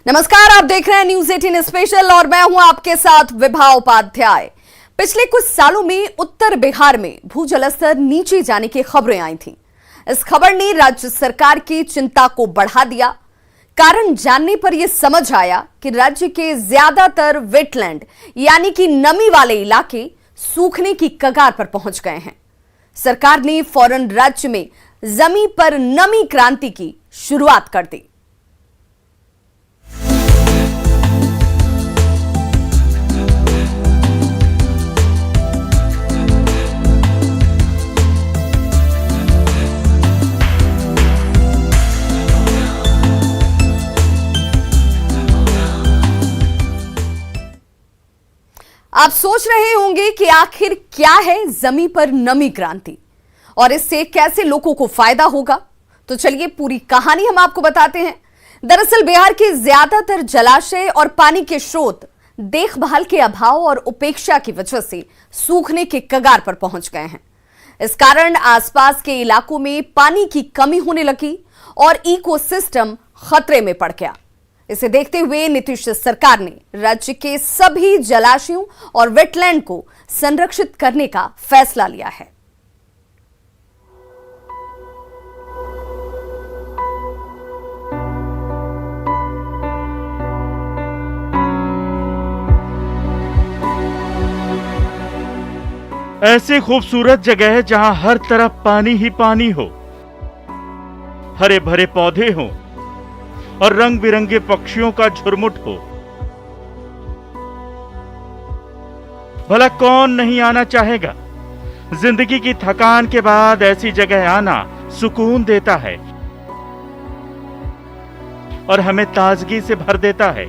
नमस्कार, आप देख रहे हैं न्यूज 18 स्पेशल और मैं हूं आपके साथ विभा उपाध्याय। पिछले कुछ सालों में उत्तर बिहार में भूजल स्तर नीचे जाने की खबरें आई थीं। इस खबर ने राज्य सरकार की चिंता को बढ़ा दिया। कारण जानने पर यह समझ आया कि राज्य के ज्यादातर वेटलैंड यानी कि नमी वाले इलाके सूखने की कगार पर पहुंच गए हैं। सरकार ने फौरन राज्य में जमीन पर नमी क्रांति की शुरुआत कर दी। आप सोच रहे होंगे कि आखिर क्या है जमीन पर नमी क्रांति और इससे कैसे लोगों को फायदा होगा। तो चलिए पूरी कहानी हम आपको बताते हैं। दरअसल बिहार के ज्यादातर जलाशय और पानी के स्रोत देखभाल के अभाव और उपेक्षा की वजह से सूखने के कगार पर पहुंच गए हैं। इस कारण आसपास के इलाकों में पानी की कमी होने लगी और इकोसिस्टम खतरे में पड़ गया। इसे देखते हुए नीतीश सरकार ने राज्य के सभी जलाशयों और वेटलैंड को संरक्षित करने का फैसला लिया है। ऐसी खूबसूरत जगह है जहां हर तरफ पानी ही पानी हो, हरे भरे पौधे हों और रंग बिरंगे पक्षियों का झुरमुट हो। भला कौन नहीं आना चाहेगा। जिंदगी की थकान के बाद ऐसी जगह आना सुकून देता है और हमें ताजगी से भर देता है।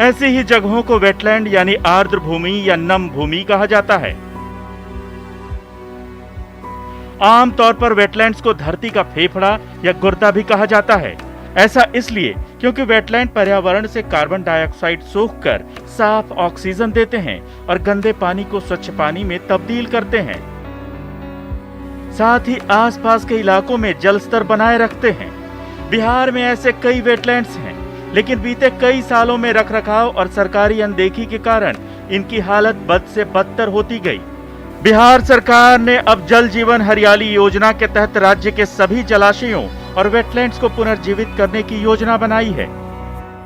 ऐसी ही जगहों को वेटलैंड यानी आर्द्र भूमि या नम भूमि कहा जाता है। आमतौर पर वेटलैंड्स को धरती का फेफड़ा या गुर्दा भी कहा जाता है। ऐसा इसलिए क्योंकि वेटलैंड पर्यावरण से कार्बन डाइऑक्साइड सोखकर साफ ऑक्सीजन देते हैं और गंदे पानी को स्वच्छ पानी में तब्दील करते हैं। साथ ही आसपास के इलाकों में जल स्तर बनाए रखते हैं। बिहार में ऐसे कई वेटलैंड्स हैं, लेकिन बीते कई सालों में रखरखाव और सरकारी अनदेखी के कारण इनकी हालत बद से बदतर होती गई। बिहार सरकार ने अब जल जीवन हरियाली योजना के तहत राज्य के सभी जलाशयों और वेटलैंड्स को पुनर्जीवित करने की योजना बनाई है।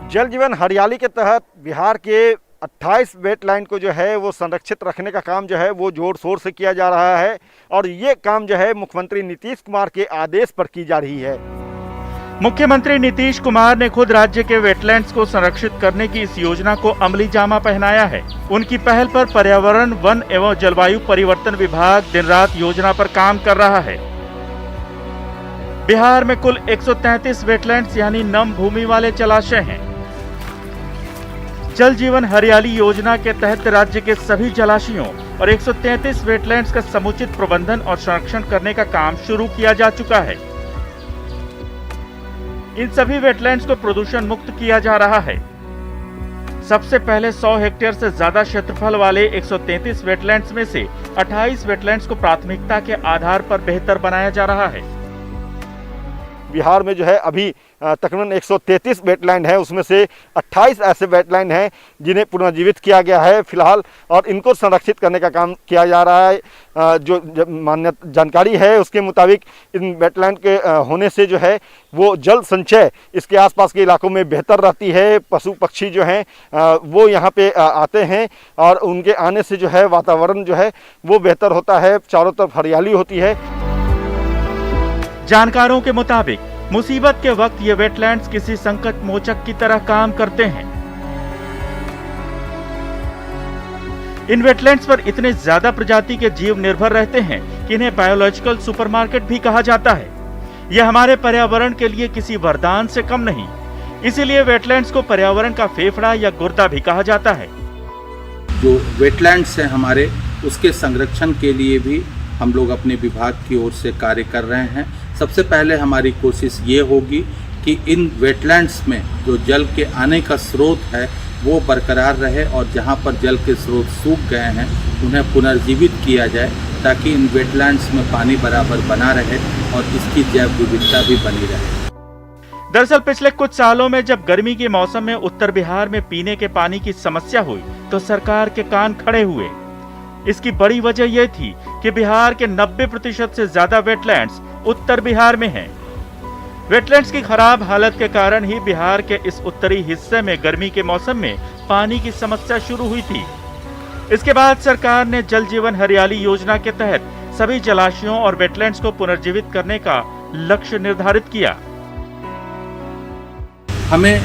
जल जीवन हरियाली के तहत बिहार के 28 वेटलैंड को जो है वो संरक्षित रखने का काम जो है वो जोर शोर से किया जा रहा है और ये काम जो है मुख्यमंत्री नीतीश कुमार के आदेश पर की जा रही है। मुख्यमंत्री नीतीश कुमार ने खुद राज्य के वेटलैंड्स को संरक्षित करने की इस योजना को अमली जामा पहनाया है। उनकी पहल पर पर्यावरण, वन एवं जलवायु परिवर्तन विभाग दिन रात योजना पर काम कर रहा है। बिहार में कुल 133 वेटलैंड्स यानी नम भूमि वाले जलाशय हैं। जल जीवन हरियाली योजना के तहत राज्य के सभी जलाशयों और 133 वेटलैंड्स का समुचित प्रबंधन और संरक्षण करने का काम शुरू किया जा चुका है। इन सभी वेटलैंड्स को प्रदूषण मुक्त किया जा रहा है। सबसे पहले 100 हेक्टेयर से ज्यादा क्षेत्रफल वाले 133 वेटलैंड्स में से 28 वेटलैंड्स को प्राथमिकता के आधार पर बेहतर बनाया जा रहा है। बिहार में जो है अभी तकरीबन 133 वेटलैंड है, उसमें से 28 ऐसे वेटलैंड हैं जिन्हें पुनर्जीवित किया गया है फिलहाल, और इनको संरक्षित करने का काम किया जा रहा है। जो मान्य जानकारी है उसके मुताबिक इन वेटलैंड के होने से जो है वो जल संचय इसके आसपास के इलाकों में बेहतर रहती है। पशु पक्षी जो हैं वो यहाँ पे आते हैं और उनके आने से जो है वातावरण जो है वो बेहतर होता है, चारों तरफ हरियाली होती है। जानकारों के मुताबिक मुसीबत के वक्त ये वेटलैंड्स किसी संकट मोचक की तरह काम करते हैं। इन वेटलैंड्स पर इतने ज्यादा प्रजाति के जीव निर्भर रहते हैं कि इन्हें बायोलॉजिकल सुपरमार्केट भी कहा जाता है। यह हमारे पर्यावरण के लिए किसी वरदान से कम नहीं, इसीलिए वेटलैंड्स को पर्यावरण का फेफड़ा या गुर्दा भी कहा जाता है। जो वेटलैंड्स हैं हमारे, उसके संरक्षण के लिए भी हम लोग अपने विभाग की ओर से कार्य कर रहे हैं। सबसे पहले हमारी कोशिश ये होगी कि इन वेटलैंड्स में जो जल के आने का स्रोत है वो बरकरार रहे और जहाँ पर जल के स्रोत सूख गए हैं उन्हें पुनर्जीवित किया जाए, ताकि इन वेटलैंड्स में पानी बराबर बना रहे और इसकी जैव विविधता भी बनी रहे। दरअसल पिछले कुछ सालों में जब गर्मी के मौसम में उत्तर बिहार में पीने के पानी की समस्या हुई तो सरकार के कान खड़े हुए। इसकी बड़ी वजह यह थी कि बिहार के 90% से ज्यादा वेटलैंड्स उत्तर बिहार में हैं। वेटलैंड्स की खराब हालत के कारण ही बिहार के इस उत्तरी हिस्से में गर्मी के मौसम में पानी की समस्या शुरू हुई थी। इसके बाद सरकार ने जल जीवन हरियाली योजना के तहत सभी जलाशयों और वेटलैंड्स को पुनर्जीवित करने का लक्ष्य निर्धारित किया। हमें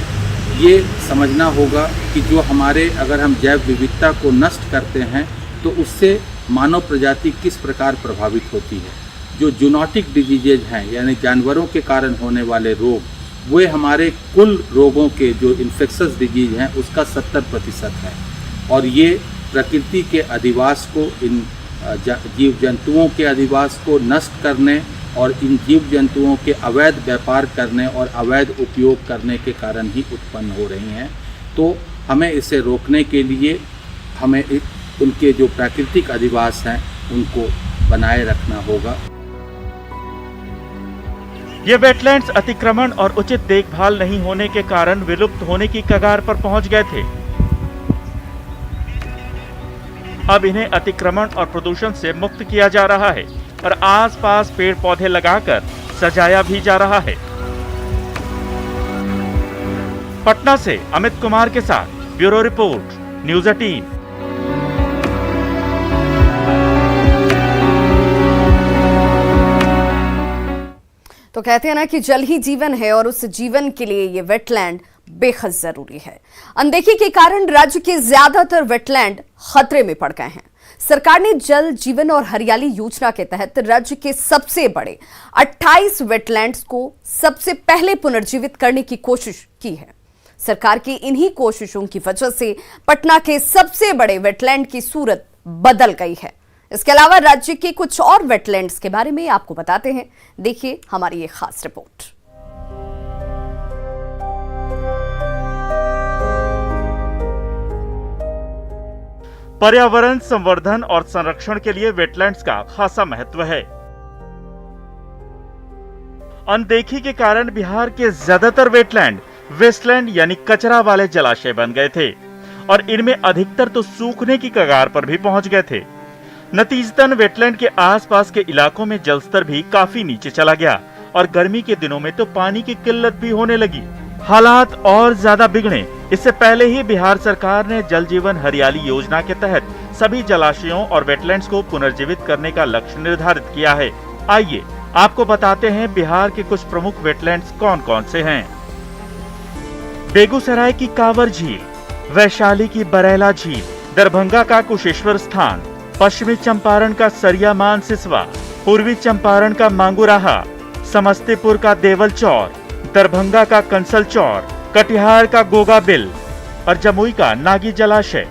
ये समझना होगा कि जो हमारे अगर हम जैव विविधता को नष्ट करते हैं तो उससे मानव प्रजाति किस प्रकार प्रभावित होती है। जो जूनोटिक डिजीजेज हैं यानी जानवरों के कारण होने वाले रोग, वे हमारे कुल रोगों के जो इन्फेक्शस डिजीज हैं उसका 70% है। और ये प्रकृति के अधिवास को, इन जीव जंतुओं के अधिवास को नष्ट करने और इन जीव जंतुओं के अवैध व्यापार करने और अवैध उपयोग करने के कारण ही उत्पन्न हो रही हैं। तो हमें इसे रोकने के लिए हमें उनके जो प्राकृतिक अधिवास हैं उनको बनाए रखना होगा। ये वेटलैंड्स अतिक्रमण और उचित देखभाल नहीं होने के कारण विलुप्त होने की कगार पर पहुंच गए थे। अब इन्हें अतिक्रमण और प्रदूषण से मुक्त किया जा रहा है और आसपास पेड़ पौधे लगाकर सजाया भी जा रहा है। पटना से अमित कुमार के साथ ब्यूरो रिपोर्ट, न्यूज़ 18। तो कहते हैं ना कि जल ही जीवन है और उस जीवन के लिए ये वेटलैंड बेहद जरूरी है। अनदेखी के कारण राज्य के ज्यादातर वेटलैंड खतरे में पड़ गए हैं। सरकार ने जल जीवन और हरियाली योजना के तहत राज्य के सबसे बड़े 28 वेटलैंड्स को सबसे पहले पुनर्जीवित करने की कोशिश की है। सरकार की इन्हीं कोशिशों की वजह से पटना के सबसे बड़े वेटलैंड की सूरत बदल गई है। इसके अलावा राज्य के कुछ और वेटलैंड्स के बारे में आपको बताते हैं। देखिए हमारी ये खास रिपोर्ट। पर्यावरण संवर्धन और संरक्षण के लिए वेटलैंड्स का खासा महत्व है। अनदेखी के कारण बिहार के ज्यादातर वेटलैंड वेस्टलैंड यानी कचरा वाले जलाशय बन गए थे और इनमें अधिकतर तो सूखने की कगार पर भी पहुंच गए थे। नतीजतन वेटलैंड के आसपास के इलाकों में जलस्तर भी काफी नीचे चला गया और गर्मी के दिनों में तो पानी की किल्लत भी होने लगी। हालात और ज्यादा बिगड़े इससे पहले ही बिहार सरकार ने जल जीवन हरियाली योजना के तहत सभी जलाशयों और वेटलैंड्स को पुनर्जीवित करने का लक्ष्य निर्धारित किया है। आइए आपको बताते हैं बिहार के कुछ प्रमुख वेटलैंड्स कौन कौन से हैं। बेगूसराय की कांवर झील, वैशाली की बरैला झील, दरभंगा का कुशेश्वर स्थान, पश्चिमी चंपारण का सरियामान सिसवा, पूर्वी चंपारण का मांगुराहा, समस्तीपुर का देवल चौर, दरभंगा का कंसल चौर, कटिहार का गोगा बिल और जमुई का नागी जलाशय।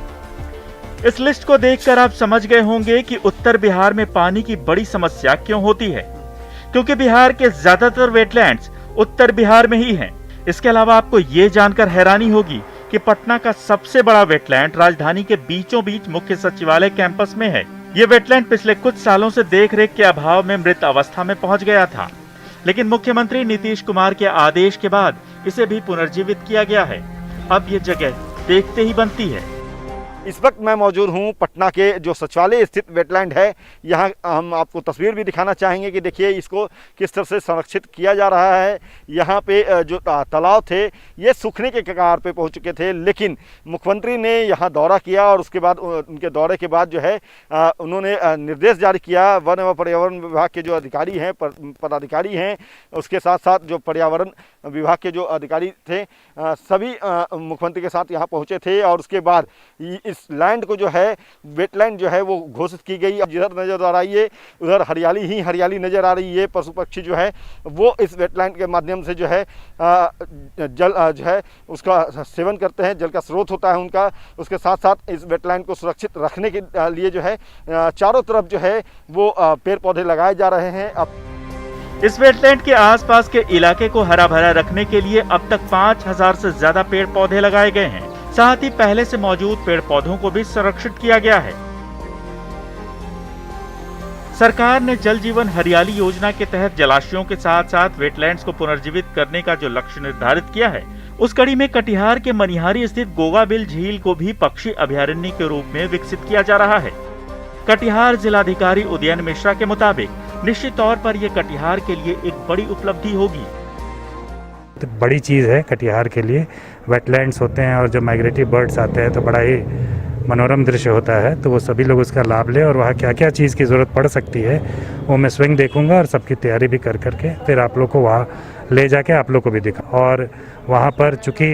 इस लिस्ट को देखकर आप समझ गए होंगे कि उत्तर बिहार में पानी की बड़ी समस्या क्यों होती है, क्योंकि बिहार के ज्यादातर वेटलैंड्स उत्तर बिहार में ही हैं। इसके अलावा आपको ये जानकर हैरानी होगी कि पटना का सबसे बड़ा वेटलैंड राजधानी के बीचों बीच मुख्य सचिवालय कैंपस में है। ये वेटलैंड पिछले कुछ सालों से देखरेख के अभाव में मृत अवस्था में पहुंच गया था, लेकिन मुख्यमंत्री नीतीश कुमार के आदेश के बाद इसे भी पुनर्जीवित किया गया है। अब ये जगह देखते ही बनती है। इस वक्त मैं मौजूद हूं पटना के जो सचिवालय स्थित वेटलैंड है। यहाँ हम आपको तस्वीर भी दिखाना चाहेंगे कि देखिए इसको किस तरह से संरक्षित किया जा रहा है। यहाँ पे जो तालाब थे ये सूखने के कगार पे पहुँच चुके थे, लेकिन मुख्यमंत्री ने यहाँ दौरा किया और उसके बाद उनके दौरे के बाद जो है उन्होंने निर्देश जारी किया। वन एवं पर्यावरण विभाग के जो अधिकारी हैं, पदाधिकारी हैं, उसके साथ साथ जो पर्यावरण विभाग के जो अधिकारी थे सभी मुख्यमंत्री के साथ यहाँ पहुँचे थे और उसके बाद इस लैंड को जो है वेटलैंड जो है वो घोषित की गई। अब जिधर नजर आ रही है उधर हरियाली ही हरियाली नजर आ रही है। पशु पक्षी जो है वो इस वेटलैंड के माध्यम से जो है जल जो है उसका सेवन करते हैं, जल का स्रोत होता है उनका। उसके साथ साथ इस वेटलैंड को सुरक्षित रखने के लिए जो है चारों तरफ जो है वो पेड़ पौधे लगाए जा रहे हैं। अब इस वेटलैंड के आसपास के इलाके को हरा भरा रखने के लिए अब तक 5000 से ज्यादा पेड़ पौधे लगाए गए हैं। साथ ही पहले से मौजूद पेड़ पौधों को भी संरक्षित किया गया है। सरकार ने जल जीवन हरियाली योजना के तहत जलाशयों के साथ साथ वेटलैंड्स को पुनर्जीवित करने का जो लक्ष्य निर्धारित किया है, उस कड़ी में कटिहार के मनिहारी स्थित गोगाबिल झील को भी पक्षी अभयारण्य के रूप में विकसित किया जा रहा है। कटिहार जिलाधिकारी उदयन मिश्रा के मुताबिक निश्चित तौर पर यह कटिहार के लिए एक बड़ी उपलब्धि होगी। तो बड़ी चीज़ है कटिहार के लिए। वेटलैंड्स होते हैं और जब माइग्रेटरी बर्ड्स आते हैं तो बड़ा ही मनोरम दृश्य होता है, तो वो सभी लोग उसका लाभ लें। और वहाँ क्या क्या चीज़ की ज़रूरत पड़ सकती है वो मैं स्वयं देखूंगा और सबकी तैयारी भी कर करके फिर आप लोग को वहाँ ले जाके आप लोग को भी दिखा। और वहाँ पर चूँकि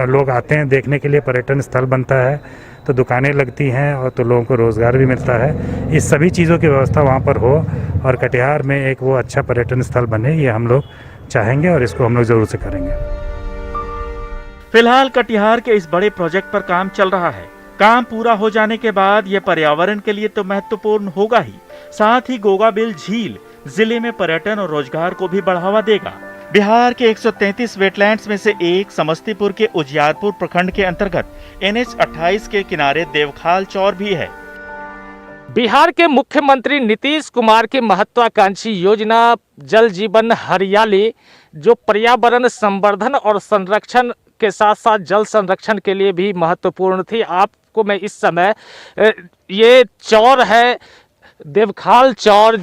लोग आते हैं देखने के लिए, पर्यटन स्थल बनता है तो दुकानें लगती हैं और तो लोगों को रोज़गार भी मिलता है। इस सभी चीज़ों की व्यवस्था वहाँ पर हो और कटिहार में एक वो अच्छा पर्यटन स्थल बने, ये हम लोग चाहेंगे और इसको हम लोग ज़रूर से करेंगे। फिलहाल कटिहार के इस बड़े प्रोजेक्ट पर काम चल रहा है। काम पूरा हो जाने के बाद यह पर्यावरण के लिए तो महत्वपूर्ण होगा ही, साथ ही गोगाबिल झील जिले में पर्यटन और रोजगार को भी बढ़ावा देगा। बिहार के 133 वेटलैंड्स में से एक समस्तीपुर के उजियारपुर प्रखंड के अंतर्गत NH 28 के किनारे देवखाल चौर भी है। बिहार के मुख्यमंत्री नीतीश कुमार की महत्वाकांक्षी योजना जल जीवन हरियाली, जो पर्यावरण संवर्धन और संरक्षण के साथ साथ जल संरक्षण के लिए भी महत्वपूर्ण थी। आपको मैं इस समय ये चौर है देवखाल चौर,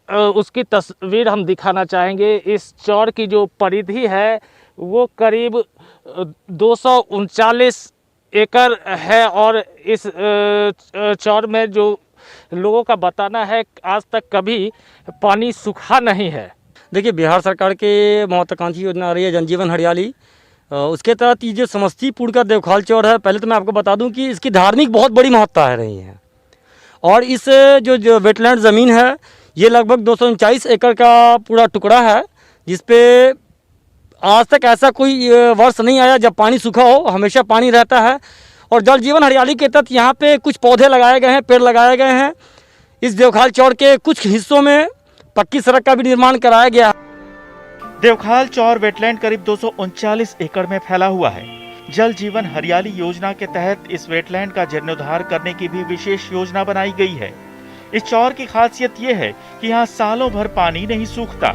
उसकी तस्वीर हम दिखाना चाहेंगे। इस चौर की जो परिधि है वो करीब 239 एकड़ है और इस चौर में जो लोगों का बताना है आज तक कभी पानी सूखा नहीं है। देखिए, बिहार सरकार के महत्वाकांक्षी योजना आ रही है जल जीवन हरियाली, उसके तहत ये जो समस्तीपुर का देवखाल चौर है, पहले तो मैं आपको बता दूं कि इसकी धार्मिक बहुत बड़ी महत्ता है रही है। और इस जो वेटलैंड ज़मीन है ये लगभग 239 एकड़ का पूरा टुकड़ा है, जिसपे आज तक ऐसा कोई वर्ष नहीं आया जब पानी सूखा हो, हमेशा पानी रहता है। और जल जीवन हरियाली के तहत यहाँ पे कुछ पौधे लगाए गए हैं, पेड़ लगाए गए हैं। इस देवखाल चौर के कुछ हिस्सों में पक्की सड़क का भी निर्माण कराया गया। देवखाल चौर वेटलैंड करीब 239 एकड़ में फैला हुआ है। जल जीवन हरियाली योजना के तहत इस वेटलैंड का जीर्णोद्धार करने की भी विशेष योजना बनाई गई है। इस चौर की खासियत ये है कि यहाँ सालों भर पानी नहीं सूखता,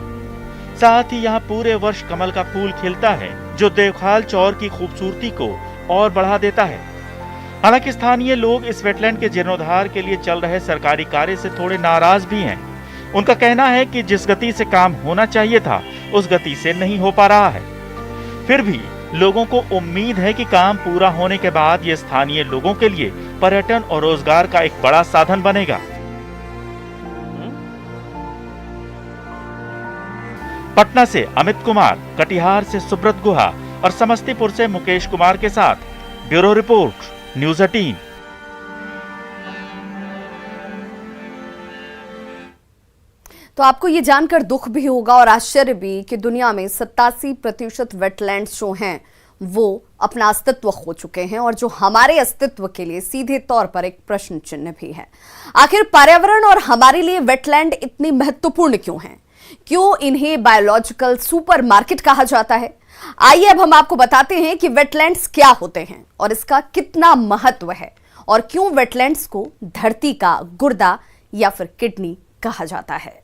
साथ ही यहाँ पूरे वर्ष कमल का फूल खिलता है, जो देवखाल चौर की खूबसूरती को और बढ़ा देता है। हालांकि स्थानीय लोग इस वेटलैंड के जीर्णोद्धार के लिए चल रहे सरकारी कार्य से थोड़े नाराज भी हैं। उनका कहना है कि जिस गति से काम होना चाहिए था उस गति से नहीं हो पा रहा है। फिर भी लोगों को उम्मीद है कि काम पूरा होने के बाद ये स्थानीय लोगों के लिए पर्यटन और रोजगार का एक बड़ा साधन बनेगा। पटना से अमित कुमार, कटिहार से सुब्रत गुहा और समस्तीपुर से मुकेश कुमार के साथ ब्यूरो रिपोर्ट, न्यूज़ 18। तो आपको ये जानकर दुख भी होगा और आश्चर्य भी कि दुनिया में 87% वेटलैंड्स जो हैं वो अपना अस्तित्व खो चुके हैं और जो हमारे अस्तित्व के लिए सीधे तौर पर एक प्रश्न चिन्ह भी है। आखिर पर्यावरण और हमारे लिए वेटलैंड इतनी महत्वपूर्ण क्यों हैं? क्यों इन्हें बायोलॉजिकल सुपरमार्केट कहा जाता है? आइए अब हम आपको बताते हैं कि वेटलैंड्स क्या होते हैं और इसका कितना महत्व है और क्यों वेटलैंड्स को धरती का गुर्दा या फिर किडनी कहा जाता है।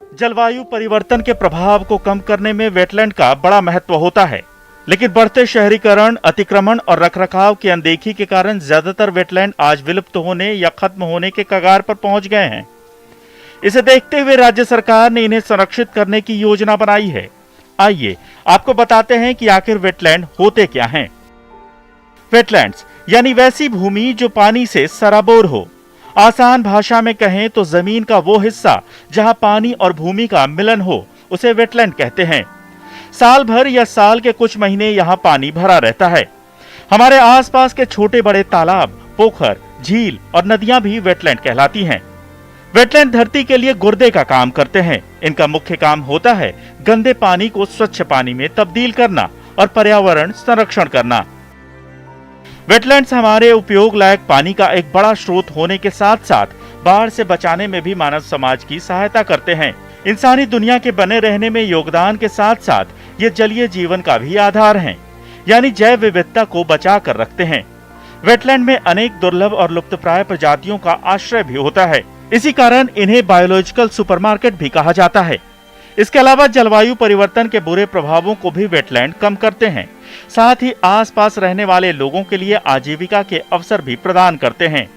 जलवायु परिवर्तन के प्रभाव को कम करने में वेटलैंड का बड़ा महत्व होता है, लेकिन बढ़ते शहरीकरण, अतिक्रमण और रखरखाव की अनदेखी के कारण ज्यादातर वेटलैंड आज विलुप्त होने या खत्म होने के कगार पर पहुंच गए हैं। इसे देखते हुए राज्य सरकार ने इन्हें संरक्षित करने की योजना बनाई है। आइए आपको बताते हैं कि आखिर वेटलैंड होते क्या हैं। वेटलैंड्स यानी वैसी भूमि जो पानी से सराबोर हो। आसान भाषा में कहें तो जमीन का वो हिस्सा जहां पानी और भूमि का मिलन हो, उसे वेटलैंड कहते हैं। साल भर या साल के कुछ महीने यहाँ पानी भरा रहता है। हमारे आसपास के छोटे बड़े तालाब, पोखर, झील और नदियां भी वेटलैंड कहलाती हैं। वेटलैंड धरती के लिए गुर्दे का काम करते हैं। इनका मुख्य काम होता है गंदे पानी को स्वच्छ पानी में तब्दील करना और पर्यावरण संरक्षण करना। वेटलैंड्स हमारे उपयोग लायक पानी का एक बड़ा स्रोत होने के साथ साथ बाढ़ से बचाने में भी मानव समाज की सहायता करते हैं। इंसानी दुनिया के बने रहने में योगदान के साथ साथ ये जलीय जीवन का भी आधार हैं, यानी जैव विविधता को बचा कर रखते हैं। वेटलैंड में अनेक दुर्लभ और लुप्तप्राय प्रजातियों का आश्रय भी होता है। इसी कारण इन्हें बायोलॉजिकल सुपरमार्केट भी कहा जाता है। इसके अलावा जलवायु परिवर्तन के बुरे प्रभावों को भी वेटलैंड कम करते हैं, साथ ही आसपास रहने वाले लोगों के लिए आजीविका के अवसर भी प्रदान करते हैं।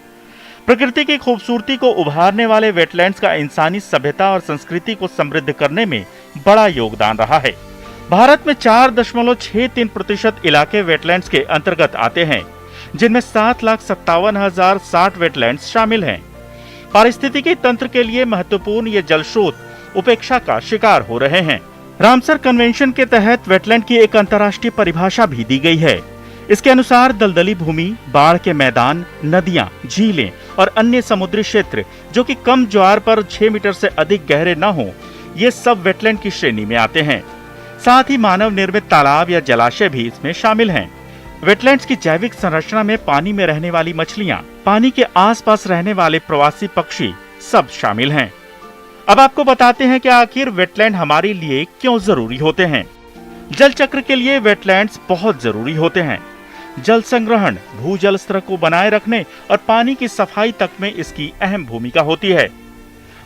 प्रकृति की खूबसूरती को उभारने वाले वेटलैंड्स का इंसानी सभ्यता और संस्कृति को समृद्ध करने में बड़ा योगदान रहा है। भारत में 4.63% इलाके वेटलैंड्स के अंतर्गत आते हैं, जिनमें 7,57,060 वेटलैंड्स शामिल हैं। पारिस्थितिकी तंत्र के लिए महत्वपूर्ण ये जल स्रोत उपेक्षा का शिकार हो रहे हैं। रामसर कन्वेंशन के तहत वेटलैंड की एक अंतर्राष्ट्रीय परिभाषा भी दी गई है। इसके अनुसार दलदली भूमि, बाढ़ के मैदान, नदियां, झीलें और अन्य समुद्री क्षेत्र जो कि कम ज्वार पर 6 मीटर से अधिक गहरे न हो, ये सब वेटलैंड की श्रेणी में आते हैं। साथ ही मानव निर्मित तालाब या जलाशय भी इसमें शामिल हैं। वेटलैंड्स की जैविक संरचना में पानी में रहने वाली मछलियां, पानी के आसपास रहने वाले प्रवासी पक्षी सब शामिल हैं। अब आपको बताते हैं कि आखिर वेटलैंड हमारे लिए क्यों जरूरी होते हैं। जल चक्र के लिए वेटलैंड्स बहुत जरूरी होते हैं। जल संग्रहण, भूजल स्तर को बनाए रखने और पानी की सफाई तक में इसकी अहम भूमिका होती है।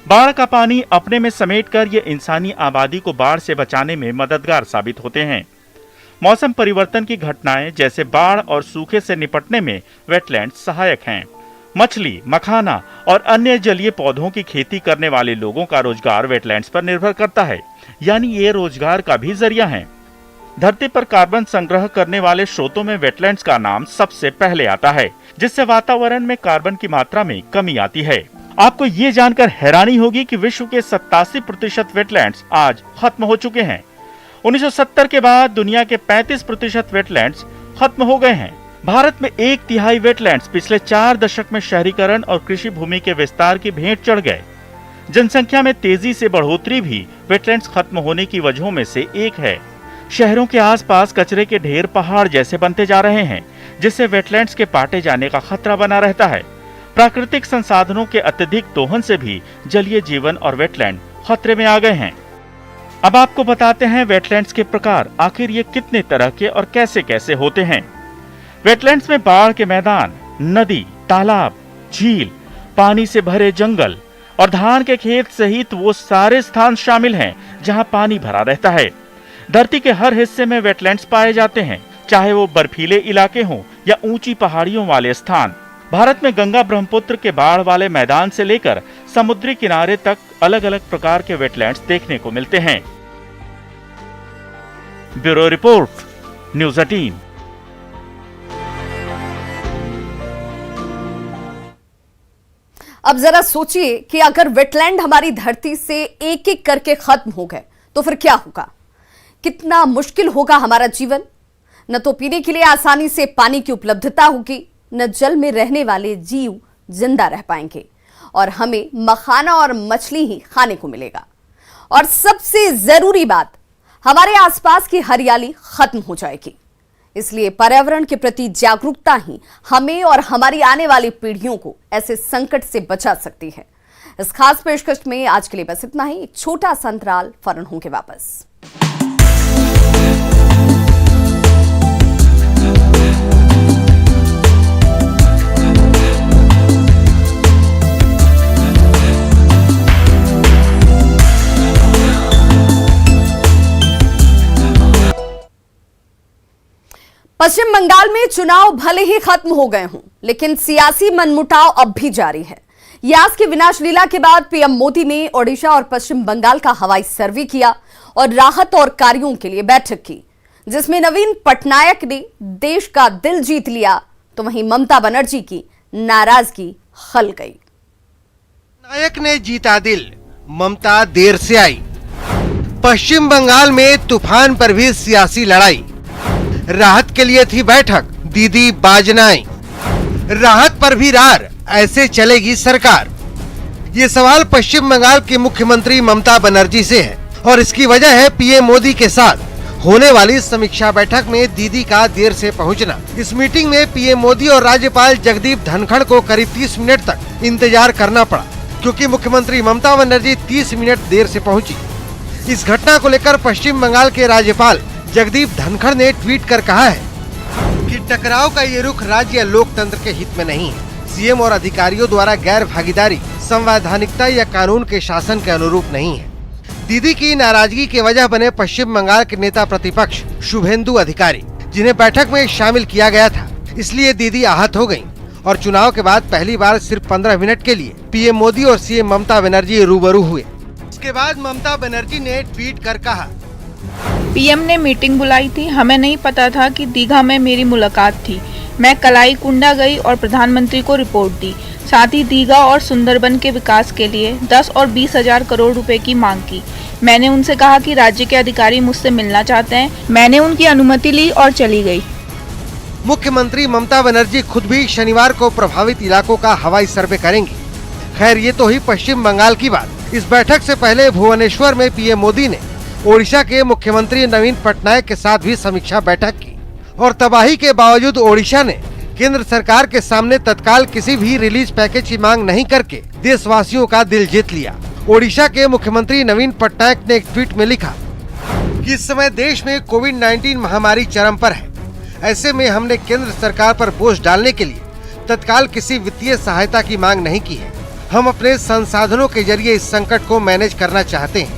बाढ़ का पानी अपने में समेटकर ये इंसानी आबादी को बाढ़ से बचाने में मददगार साबित होते हैं। मौसम परिवर्तन की घटनाएं जैसे बाढ़ और सूखे से निपटने में वेटलैंड सहायक हैं। मछली, मखाना और अन्य जलीय पौधों की खेती करने वाले लोगों का रोजगार वेटलैंड्स पर निर्भर करता है, यानी ये रोजगार का भी जरिया है। धरती पर कार्बन संग्रह करने वाले स्रोतों में वेटलैंड्स का नाम सबसे पहले आता है, जिससे वातावरण में कार्बन की मात्रा में कमी आती है। आपको ये जानकर हैरानी होगी कि विश्व के 87% वेटलैंड्स आज खत्म हो चुके हैं। 1970 के बाद दुनिया के 35% वेटलैंड्स खत्म हो गए हैं। भारत में 1/3 वेटलैंड्स पिछले 4 दशक में शहरीकरण और कृषि भूमि के विस्तार की भेंट चढ़ गए। जनसंख्या में तेजी से बढ़ोतरी भी वेटलैंड्स खत्म होने की वजहों में से एक है। शहरों के आसपास कचरे के ढेर पहाड़ जैसे बनते जा रहे हैं, जिससे वेटलैंड्स के पाटे जाने का खतरा बना रहता है। प्राकृतिक संसाधनों के अत्यधिक दोहन से भी जलीय जीवन और वेटलैंड खतरे में आ गए हैं। अब आपको बताते हैं वेटलैंड्स के प्रकार, आखिर ये कितने तरह के और कैसे कैसे होते हैं। वेटलैंड्स में बाढ़ के मैदान, नदी, तालाब, झील, पानी से भरे जंगल और धान के खेत सहित वो सारे स्थान शामिल हैं जहां पानी भरा रहता है। धरती के हर हिस्से में वेटलैंड्स पाए जाते हैं, चाहे वो बर्फीले इलाके हों या ऊंची पहाड़ियों वाले स्थान। भारत में गंगा ब्रह्मपुत्र के बाढ़ वाले मैदान से लेकर समुद्री किनारे तक अलग अलग प्रकार के वेटलैंड्स देखने को मिलते हैं। Bureau report, news 18। अब जरा सोचिए कि अगर वेटलैंड हमारी धरती से एक एक करके खत्म हो गए तो फिर क्या होगा। कितना मुश्किल होगा हमारा जीवन। न तो पीने के लिए आसानी से पानी की उपलब्धता होगी, न जल में रहने वाले जीव जिंदा रह पाएंगे और हमें मखाना और मछली ही खाने को मिलेगा। और सबसे जरूरी बात, हमारे आसपास की हरियाली खत्म हो जाएगी। इसलिए पर्यावरण के प्रति जागरूकता ही हमें और हमारी आने वाली पीढ़ियों को ऐसे संकट से बचा सकती है। इस खास पेशकश में आज के लिए बस इतना ही। एक छोटा सा अंतराल, फौरन होंगे वापस। पश्चिम बंगाल में चुनाव भले ही खत्म हो गए हों, लेकिन सियासी मनमुटाव अब भी जारी है। यास की विनाश लीला के बाद पीएम मोदी ने ओडिशा और पश्चिम बंगाल का हवाई सर्वे किया और राहत और कार्यों के लिए बैठक की, जिसमें नवीन पटनायक ने देश का दिल जीत लिया, तो वहीं ममता बनर्जी की नाराजगी खल गई। नायक ने जीता दिल, ममता देर से आई। पश्चिम बंगाल में तूफान पर भी सियासी लड़ाई। राहत के लिए थी बैठक, दीदी बाजनाई। राहत पर भी रार, ऐसे चलेगी सरकार। ये सवाल पश्चिम बंगाल के मुख्यमंत्री ममता बनर्जी से है और इसकी वजह है पीएम मोदी के साथ होने वाली समीक्षा बैठक में दीदी का देर से पहुंचना। इस मीटिंग में पीएम मोदी और राज्यपाल जगदीप धनखड़ को करीब 30 मिनट तक इंतजार करना पड़ा, क्योंकि मुख्यमंत्री ममता बनर्जी 30 मिनट देर से पहुंची। इस घटना को लेकर पश्चिम बंगाल के राज्यपाल जगदीप धनखड़ ने ट्वीट कर कहा है कि टकराव का ये रुख राज्य या लोकतंत्र के हित में नहीं है। सीएम और अधिकारियों द्वारा गैर भागीदारी संवैधानिकता या कानून के शासन के अनुरूप नहीं है। दीदी की नाराजगी की वजह बने पश्चिम बंगाल के नेता प्रतिपक्ष शुभेंदु अधिकारी, जिन्हें बैठक में शामिल किया गया था, इसलिए दीदी आहत हो गयी और चुनाव के बाद पहली बार सिर्फ 15 मिनट के लिए पीएम मोदी और सीएम ममता बनर्जी रूबरू हुए। इसके बाद ममता बनर्जी ने ट्वीट कर कहा, पीएम ने मीटिंग बुलाई थी, हमें नहीं पता था कि दीघा में मेरी मुलाकात थी। मैं कलाई कुंडा गई और प्रधानमंत्री को रिपोर्ट दी। साथ ही दीघा और सुंदरबन के विकास के लिए 10 और 20 हजार करोड़ रुपए की मांग की। मैंने उनसे कहा कि राज्य के अधिकारी मुझसे मिलना चाहते हैं। मैंने उनकी अनुमति ली और चली गई। मुख्यमंत्री ममता बनर्जी खुद भी शनिवार को प्रभावित इलाकों का हवाई सर्वे करेंगी। खैर, ये तो ही पश्चिम बंगाल की बात। इस बैठक से पहले भुवनेश्वर में पीएम मोदी ने ओडिशा के मुख्यमंत्री नवीन पटनायक के साथ भी समीक्षा बैठक की और तबाही के बावजूद ओडिशा ने केंद्र सरकार के सामने तत्काल किसी भी रिलीज पैकेज की मांग नहीं करके देशवासियों का दिल जीत लिया। ओडिशा के मुख्यमंत्री नवीन पटनायक ने एक ट्वीट में लिखा कि इस समय देश में कोविड-19 महामारी चरम पर है। ऐसे में हमने केंद्र सरकार पर बोझ डालने के लिए तत्काल किसी वित्तीय सहायता की मांग नहीं की है। हम अपने संसाधनों के जरिए इस संकट को मैनेज करना चाहते हैं।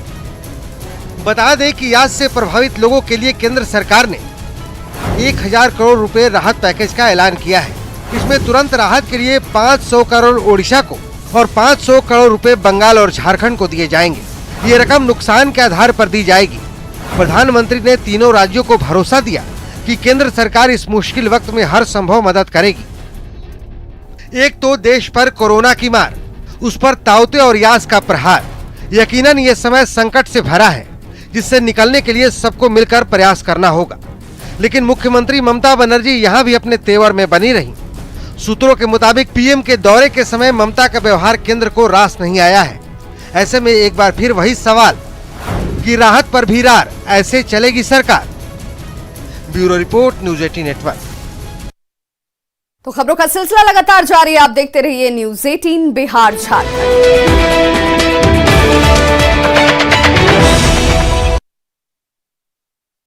बता दें कि आज से प्रभावित लोगों के लिए केंद्र सरकार ने 1000 करोड़ रुपए राहत पैकेज का ऐलान किया है। इसमें तुरंत राहत के लिए 500 करोड़ ओडिशा को और 500 करोड़ रुपए बंगाल और झारखंड को दिए जाएंगे। ये रकम नुकसान के आधार पर दी जाएगी। प्रधानमंत्री ने तीनों राज्यों को भरोसा दिया कि केंद्र सरकार इस मुश्किल वक्त में हर संभव मदद करेगी। एक तो देश पर कोरोना की मार, उस पर ताउते और यास का प्रहार। यकीनन ये समय संकट से भरा है, जिससे निकलने के लिए सबको मिलकर प्रयास करना होगा। लेकिन मुख्यमंत्री ममता बनर्जी यहाँ भी अपने तेवर में बनी रही। सूत्रों के मुताबिक पीएम के दौरे के समय ममता का व्यवहार केंद्र को रास नहीं आया है। ऐसे में एक बार फिर वही सवाल कि राहत पर भी रार, ऐसे चलेगी सरकार? Bureau report, news 18 network. तो खबरों का सिलसिला लगातार जारी है। आप देखते रहिए न्यूज़ 18 बिहार झारखंड।